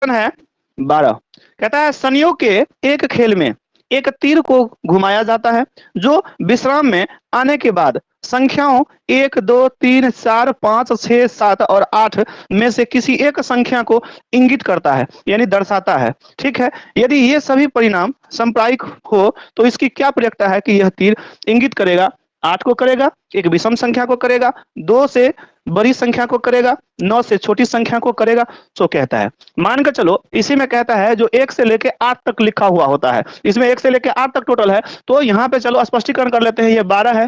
है 12। कहता है संयोग के एक खेल में एक तीर को घुमाया जाता है जो विश्राम में आने के बाद संख्याओं 1 2 3 4 5 6 7 और 8 में से किसी एक संख्या को इंगित करता है यानी दर्शाता है। ठीक है, यदि ये सभी परिणाम सांप्रायिक हो तो इसकी क्या प्रयोक्ता है कि यह तीर इंगित करेगा 8 को करेगा, एक विषम संख्या को करेगा, 2 से बड़ी संख्या को करेगा, 9 से छोटी संख्या को करेगा। सो कहता है मान के चलो इसी में कहता है जो 1 से लेके 8 तक लिखा हुआ होता है, इसमें 1 से लेके 8 तक टोटल है। तो यहाँ पे चलो स्पष्टीकरण कर लेते हैं, ये 12 है।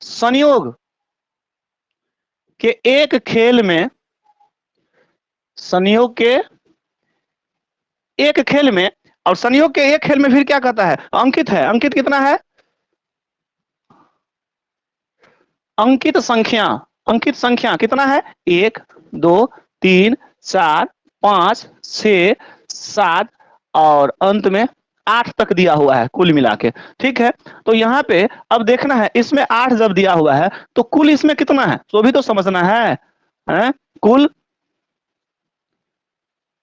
संयोग के एक खेल में, संयोग के एक खेल में, और संयोग के एक खेल में फिर क्या कहता है अंकित है। अंकित कितना है? अंकित संख्या, अंकित संख्या कितना है 1 2 3 4 5 6 7 और अंत में 8 तक दिया हुआ है कुल मिला के। ठीक है, तो यहाँ पे अब देखना है इसमें 8 जब दिया हुआ है तो कुल इसमें कितना है तो भी तो समझना है, हैं? कुल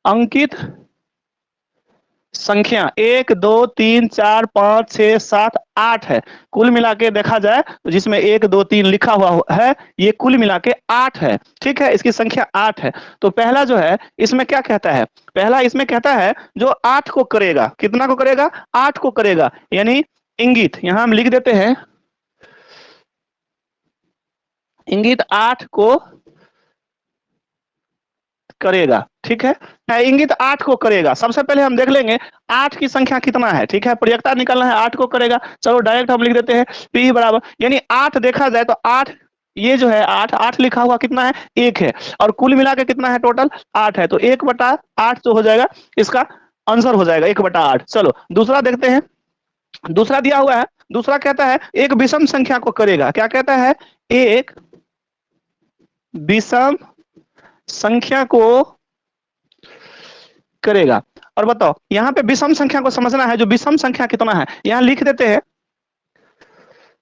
अंकित संख्या 1 2 3 4 5 6 7 8 है। कुल मिला के देखा जाए तो जिसमें 1 2 3 लिखा हुआ है ये कुल मिला के 8 है। ठीक है, इसकी संख्या 8 है। तो पहला जो है इसमें क्या कहता है, पहला इसमें कहता है जो 8 को करेगा, कितना को करेगा 8 को करेगा, यानी इंगित यहां हम लिख देते हैं इंगित 8 को करेगा। ठीक है, इंगित 8 को करेगा। सबसे पहले हम देख लेंगे 8 की संख्या कितना है। ठीक है, प्रयोक्ता निकालना है 8 को करेगा। चलो डायरेक्ट हम लिख देते हैं p बराबर, यानी 8 देखा जाए तो 8, ये जो है 8 8 लिखा हुआ कितना है 1 है, और कुल मिला के कितना है टोटल 8 है, तो 1/8 जो हो जाएगा इसका आंसर हो जाएगा 1/8। चलो दूसरा देखते हैं, दूसरा दिया हुआ है, दूसरा कहता है एक विषम संख्या को करेगा। क्या कहता है, एक विषम संख्या को करेगा। और बताओ यहाँ पे विषम संख्या को समझना है, जो विषम संख्या कितना है यहाँ लिख देते हैं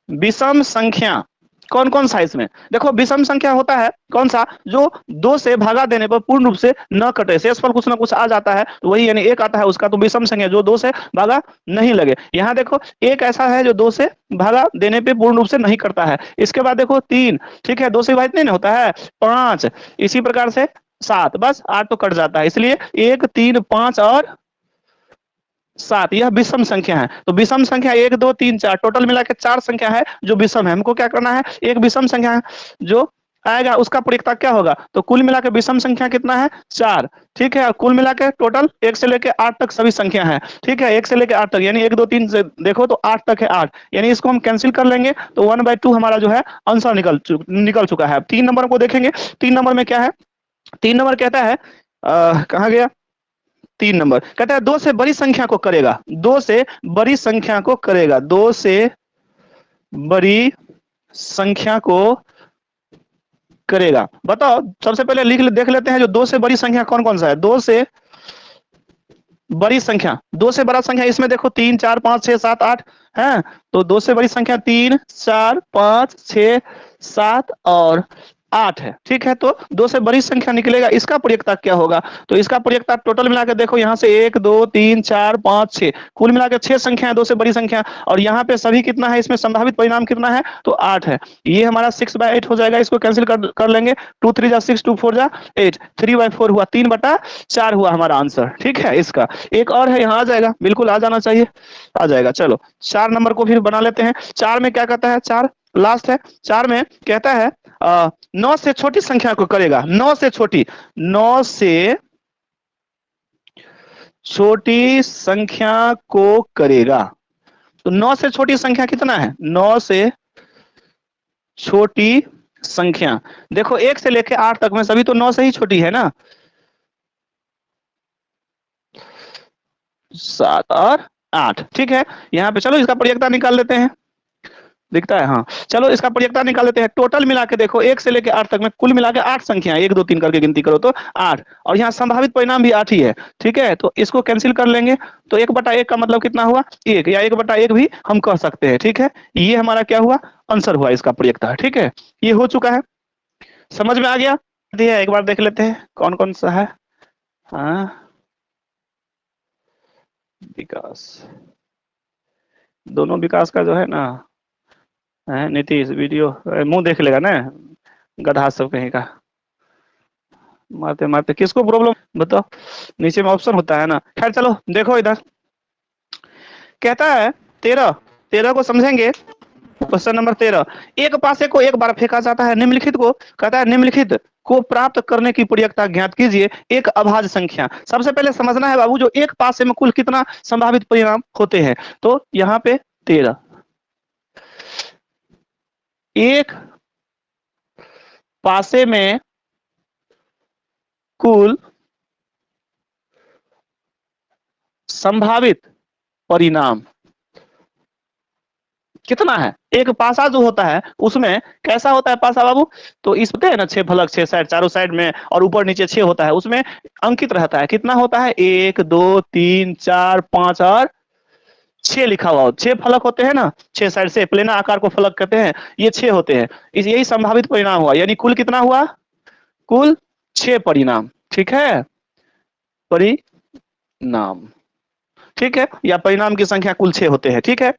विषम संख्या कौन कौन सा इसमें देखो, विषम संख्या होता है कौन सा, जो 2 से भागा देने पर पूर्ण रूप से न कटे, शेषफल कुछ ना कुछ आ जाता है तो वही यानी 1 आता है उसका, तो विषम संख्या जो 2 से भागा नहीं लगे। यहाँ देखो एक ऐसा है जो 2 से भागा देने पे पूर्ण रूप से नहीं करता है। इसके बाद देखो 3, ठीक है 2 से विभाजित नहीं होता है, 5, इसी प्रकार से 7, बस 8 तो कट जाता है, इसलिए 1 3 5 और 7 यह विषम संख्या है। तो विषम संख्या 1 2 3 4 टोटल मिला के 4 संख्या है जो विषम है। हमको क्या करना है, एक विषम संख्या है जो आएगा उसका प्रयोक्ता क्या होगा, तो कुल मिला के विषम संख्या कितना है 4। ठीक है, और कुल मिला के टोटल 1 से लेके 8 तक सभी संख्या है। ठीक है, 1 से लेके 8 तक, यानी 1 2 3 से देखो तो 8 तक है 8, यानी इसको हम कैंसिल कर लेंगे तो 1/2 हमारा जो है आंसर निकल चुका है। 3 नंबर को देखेंगे, 3 नंबर में क्या है, 3 नंबर कहता है कहाँ गया, 3 नंबर कहता है 2 से बड़ी संख्या को करेगा, 2 से बड़ी संख्या को करेगा, 2 से बड़ी संख्या को करेगा। बताओ सबसे पहले देख लेते हैं जो 2 से बड़ी संख्या कौन कौन सा है। 2 से बड़ी संख्या, 2 से बड़ा संख्या इसमें देखो 3 4 5 6 7 8 है, तो 2 से बड़ी संख्या 3 4 5 6 7 और 8 है। ठीक है, तो 2 से बड़ी संख्या निकलेगा, इसका प्रयोक्ता क्या होगा, तो इसका प्रयोक्ता टोटल मिला के देखो यहाँ से 1 2 3 4 5 6 कुल मिला के 6 संख्या है 2 से बड़ी संख्या, और यहाँ पे सभी कितना है, इसमें संभावित परिणाम कितना है तो 8 है। ये हमारा 6/8 हो जाएगा, इसको कैंसिल कर लेंगे, 2 3 जा 6 2 4 जा 8, 3/4 हुआ, 3/4 हुआ हमारा आंसर। ठीक है, इसका एक और है यहाँ आ जाएगा, बिल्कुल आ जाना चाहिए, आ जाएगा। चलो 4 नंबर को फिर बना लेते हैं। 4 में क्या कहता है, 4 लास्ट है, 4 में कहता है 9 से छोटी संख्या को करेगा, 9 से छोटी, 9 से छोटी संख्या को करेगा। तो 9 से छोटी संख्या कितना है, 9 से छोटी संख्या देखो 1 से लेके 8 तक में सभी तो 9 से ही छोटी है ना, 7 और 8। ठीक है, यहाँ पे चलो इसका प्रयोक्ता निकाल लेते हैं, दिखता है हाँ, चलो इसका प्रयोक्ता निकाल लेते हैं। टोटल मिला के देखो 1 से लेके 8 तक में कुल मिला के 8 संख्या, 1 2 3 करके गिनती करो तो 8, और यहाँ संभावित परिणाम भी 8 ही है। ठीक है, तो इसको कैंसिल कर लेंगे तो 1/1 का मतलब कितना हुआ 1, या 1/1 भी हम कह सकते हैं। ठीक है, ये हमारा क्या हुआ आंसर हुआ इसका प्रयोक्ता। ठीक है, ये हो चुका है, समझ में आ गया। दिया, एक बार देख लेते हैं कौन कौन सा है। हाँ, विकास, दोनों विकास का जो है ना, है नीतीश वीडियो मुंह देख लेगा ना, गधा सब कहीं का। मारते मारते किसको प्रॉब्लम बताओ, नीचे में ऑप्शन होता है ना। खैर चलो देखो इधर, कहता है 13, 13 को समझेंगे। क्वेश्चन नंबर 13, एक पासे को एक बार फेंका जाता है, निम्नलिखित को कहता है निम्नलिखित को प्राप्त करने की प्रक्रिया ज्ञात कीजिए, एक अभाज्य संख्या। सबसे पहले समझना है बाबू, जो एक पासे में कुल कितना संभावित परिणाम होते हैं। तो यहाँ पे 13, एक पासे में कुल संभावित परिणाम कितना है। एक पासा जो होता है उसमें कैसा होता है पासा बाबू, तो इस होते हैं ना 6 फलक, 6 साइड, चारों साइड में, और ऊपर नीचे 6 होता है, उसमें अंकित रहता है कितना होता है, 1 2 3 4 5 और 6 लिखा हुआ हो। 6 फलक होते हैं ना, 6 साइड से प्लेना आकार को फलक कहते हैं, ये 6 होते हैं। इस यही संभावित परिणाम हुआ, यानी कुल कितना हुआ, कुल 6 परिणाम। ठीक है, परिणाम, ठीक है, या परिणाम की संख्या कुल 6 होते हैं। ठीक है,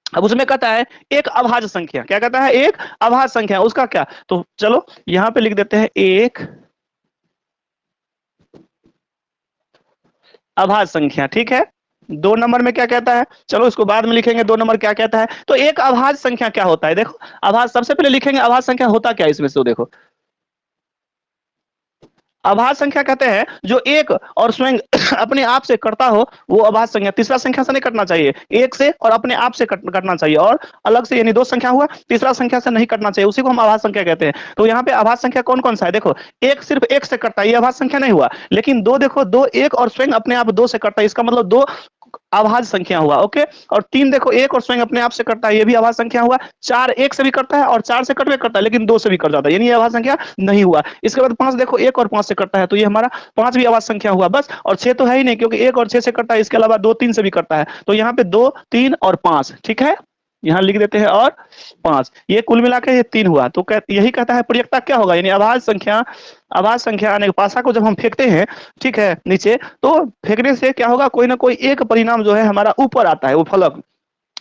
अब उसमें कहता है एक अभाज्य संख्या, क्या कहता है, एक अभाज्य संख्या, उसका क्या, तो चलो यहां पे लिख देते हैं एक अभाज्य संख्या। ठीक है, 2 नंबर में क्या कहता है, चलो इसको बाद में लिखेंगे, 2 नंबर क्या कहता है। तो एक अभाज्य संख्या क्या होता है, देखो अभाज्य, सबसे पहले लिखेंगे अभाज्य संख्या होता क्या है इसमें से, तो देखो अभाज्य संख्या कहते हैं जो एक और स्वयं अपने आप से कटता हो, वो अभाज्य संख्या। तीसरा संख्या से नहीं कटना चाहिए, एक से और अपने आप से कटना चाहिए, और अलग से, यानी 2 संख्या हुआ, तीसरा संख्या से नहीं कटना चाहिए, उसी को हम अभाज्य संख्या कहते हैं। तो यहाँ पे अभाज्य संख्या कौन कौन सा है, देखो एक सिर्फ एक से कटता है, ये अभाज्य संख्या नहीं हुआ। लेकिन 2 देखो, 2 एक और स्वयं अपने आप 2 से कटता है, इसका मतलब 2 अभाज्य संख्या हुआ। ओके, और 3 देखो, एक और स्वयं अपने आप से कटता है, ये भी अभाज्य संख्या हुआ। 4 एक से भी करता है और 4 से कट में करता है, लेकिन 2 से भी कट जाता है, यानी ये अभाज्य संख्या नहीं हुआ। इसके बाद 5 देखो, एक और 5 से कटता है, तो ये हमारा 5 भी अभाज्य संख्या हुआ बस। और 6 तो है ही नहीं, क्योंकि एक और 6 से कटता है, इसके अलावा 2 3 से भी कटता है, तो यहाँ पे 2 3 और 5। ठीक है, यहाँ लिख देते हैं, और 5, ये कुल मिला के ये 3 हुआ। तो यही कहता है प्रयेक्ता क्या होगा, यानी अभाज्य संख्या, अभाज्य संख्या यानी पासा को जब हम फेंकते हैं, ठीक है, नीचे, तो फेंकने से क्या होगा, कोई ना कोई एक परिणाम जो है हमारा ऊपर आता है, वो फलक।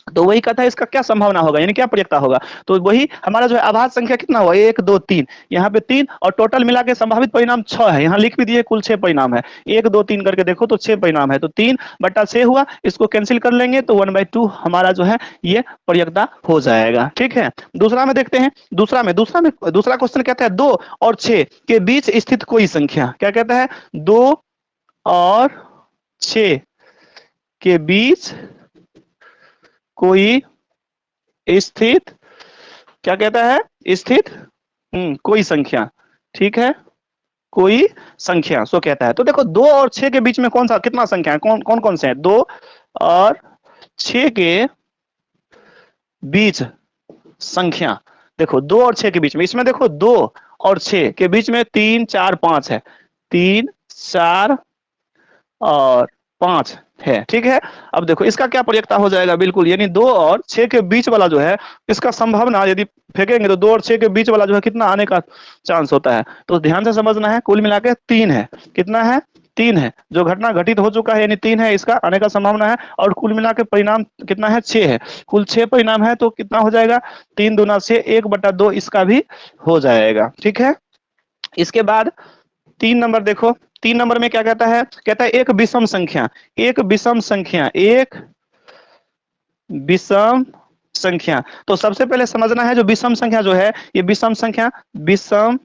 तो वही कहता है इसका क्या संभावना होगा, यानी क्या प्रयेक्ता होगा। तो वही हमारा जो है अभाज्य संख्या कितना हुआ, 1 2 3, यहाँ पे 3, और टोटल मिला के संभावित परिणाम 6 है, यहाँ लिख भी दिए कुल 6 परिणाम है। 1 2 3 करके देखो तो 6 परिणाम है, तो 3/6 हुआ, इसको कैंसिल कर लेंगे तो 1/2 हमारा जो है ये प्रयेक्ता हो जाएगा। ठीक है, दूसरा में देखते हैं, दूसरा क्वेश्चन कहता है 2 और 6 के बीच स्थित कोई संख्या, क्या कहता है, 2 और 6 के बीच कोई स्थित, क्या कहता है, स्थित कोई संख्या। ठीक है, कोई संख्या सो कहता है। तो देखो 2 और 6 के बीच में कौन सा, कितना संख्या है, कौन कौन कौन से हैं, 2 और 6 के बीच संख्या। देखो 2 और 6 के बीच में, इसमें देखो 2 और 6 के बीच में 3 4 5 है, 3 4 और 5 है। ठीक है, अब देखो इसका क्या प्रयेक्ता हो जाएगा, बिल्कुल, यानी 2 और 6 के बीच वाला जो है, इसका संभावना यदि फेंकेंगे तो 2 और 6 के बीच वाला जो है कितना आने का चांस होता है। तो ध्यान से समझना है, कुल मिला के 3 है, कितना है, 3 है, जो घटना घटित हो चुका है, यानी 3 है इसका आने का संभावना है, और कुल मिला के परिणाम कितना है, 6 है, कुल 6 परिणाम है, तो कितना हो जाएगा, 3 दूना 6, 1/2 इसका भी हो जाएगा। ठीक है, इसके बाद 3 नंबर देखो, 3 नंबर में क्या कहता है, कहता है एक विषम संख्या, एक विषम संख्या, एक विषम संख्या। तो सबसे पहले समझना है, जो विषम संख्या जो है, ये विषम संख्या, विषम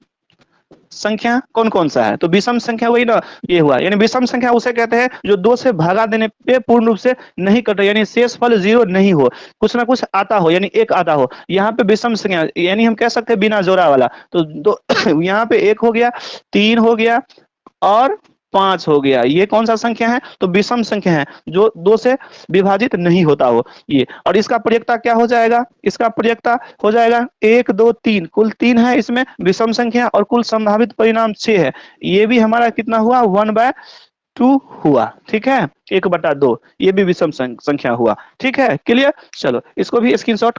संख्या कौन कौन सा है, तो विषम संख्या वही ना, ये हुआ, यानी विषम संख्या उसे कहते हैं जो 2 से भागा देने पे पूर्ण रूप से नहीं कटे, यानी शेष फल 0 नहीं हो, कुछ ना कुछ आता हो, यानी एक आता हो। यहाँ पे विषम संख्या, यानी हम कह सकते हैं बिना जोड़ा वाला, तो दो यहाँ पे 1 हो गया, 3 हो गया, और 5 हो गया, ये कौन सा संख्या है, तो विषम संख्या है, जो 2 से विभाजित नहीं होता हो ये। और इसका प्रयेक्ता क्या हो जाएगा, इसका प्रयेक्ता हो जाएगा 1 2 3, कुल 3 है इसमें विषम संख्या, और कुल संभावित परिणाम 6 है, ये भी हमारा कितना हुआ, 1/2 हुआ। ठीक है, 1/2 ये भी विषम संख्या हुआ। ठीक है, क्लियर, चलो इसको भी स्क्रीनशॉट